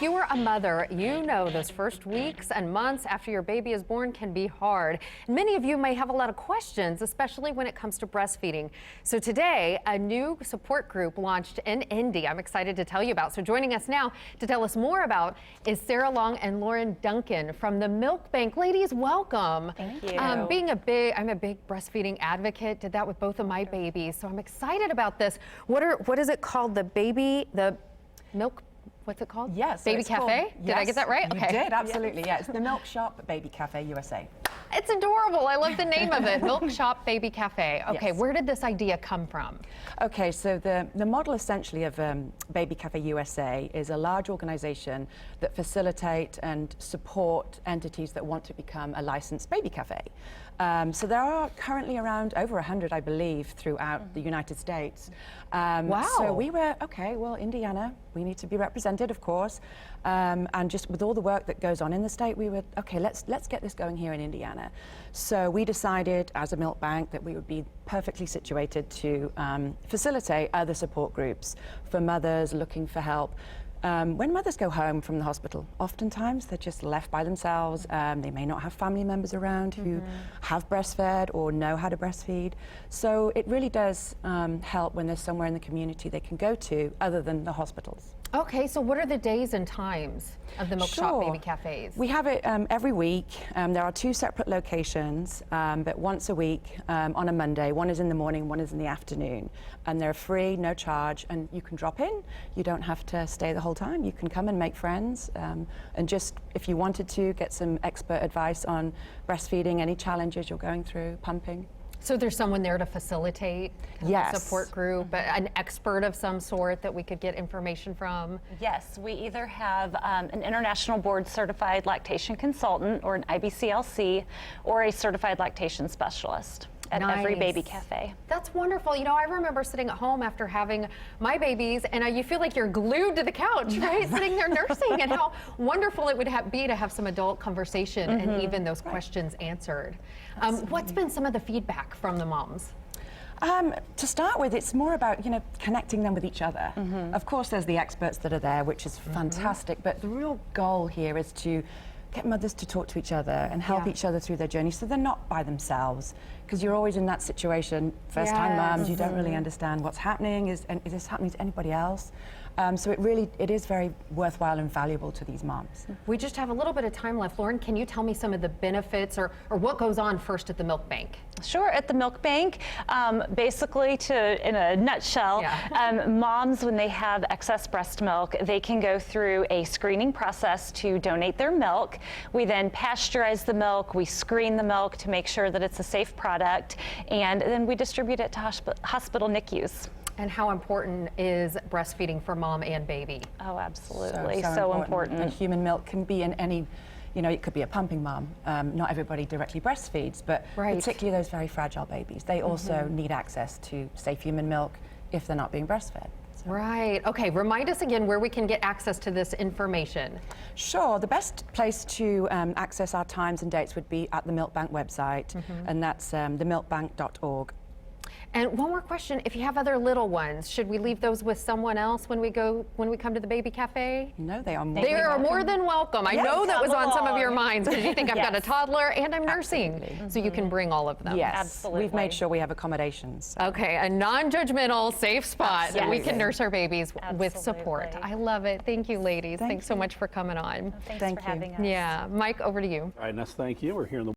If you are a mother, you know those first weeks and months after your baby is born can be hard. Many of you may have a lot of questions, especially when it comes to breastfeeding. So today, a new support group launched in Indy I'm excited to tell you about. So joining us now to tell us more about is Sarah Long and Lauren Duncan from the Milk Bank. Ladies, welcome. Thank you. I'm a big breastfeeding advocate, did that with both of my babies. So I'm excited about this. What is it called? The milk, what's it called? Yes. Baby Cafe? Did I get that right? You did, absolutely. Yeah, it's the Milk Shoppe Baby Cafe USA. It's adorable. I love the name of it, Milk Shoppe Baby Cafe. Okay, Yes. Where did this idea come from? Okay, so the model essentially of Baby Cafe USA is a large organization that facilitate and support entities that want to become a licensed baby cafe. So there are currently around over 100, I believe, throughout the United States. Wow. So we were, okay, well, Indiana, we need to be represented, of course. And just with all the work that goes on in the state, we were, okay, let's get this going here in Indiana. So we decided as a milk bank that we would be perfectly situated to facilitate other support groups for mothers looking for help. When mothers go home from the hospital, oftentimes they're just left by themselves. They may not have family members around who have breastfed or know how to breastfeed. So it really does help when there's somewhere in the community they can go to other than the hospitals. Okay, so what are the days and times of the Milk Shoppe Baby Cafes? We have it every week. There are 2 separate locations, but once a week on a Monday. One is in the morning, one is in the afternoon. And they're free, no charge, and you can drop in. You don't have to stay the whole time. You can come and make friends, and just, if you wanted to, get some expert advice on breastfeeding, any challenges you're going through, pumping. So there's someone there to facilitate Yes. the support group, an expert of some sort that we could get information from? Yes, we either have an international board certified lactation consultant or an IBCLC or a certified lactation specialist at every baby cafe. That's wonderful. You know, I remember sitting at home after having my babies, and you feel like you're glued to the couch, right? Sitting there nursing, and how wonderful it would be to have some adult conversation and even those questions answered. What's been some of the feedback from the moms? To start with, it's more about, connecting them with each other. Of course, there's the experts that are there, which is fantastic, but the real goal here is to get mothers to talk to each other and help each other through their journey so they're not by themselves, because you're always in that situation. First-time moms, you don't really understand what's happening. Is this happening to anybody else? So it is very worthwhile and valuable to these moms. We just have a little bit of time left. Lauren, can you tell me some of the benefits or what goes on first at the Milk Bank? Sure, at the Milk Bank, basically in a nutshell, moms, when they have excess breast milk, they can go through a screening process to donate their milk. We then pasteurize the milk, we screen the milk to make sure that it's a safe product, and then we distribute it to hospital NICUs. And how important is breastfeeding for mom and baby? Oh, absolutely, so important. And human milk can be in any, it could be a pumping mom. Not everybody directly breastfeeds, but particularly those very fragile babies. They also need access to safe human milk if they're not being breastfed. So. Right. Okay, remind us again where we can get access to this information. Sure. The best place to access our times and dates would be at the Milk Bank website, and that's themilkbank.org. And one more question, if you have other little ones, should we leave those with someone else when we come to the Baby Cafe? No, they are more than welcome. I know that was on some of your minds because you think I've got a toddler and I'm nursing. So you can bring all of them. Yes, absolutely. We've made sure we have accommodations. Okay, a non-judgmental, safe spot that we can nurse our babies with support. I love it. Thank you, ladies. Thanks so much for coming on. Thanks for having us. Yeah, Mike, over to you. All right, Ness, thank you. We're here in the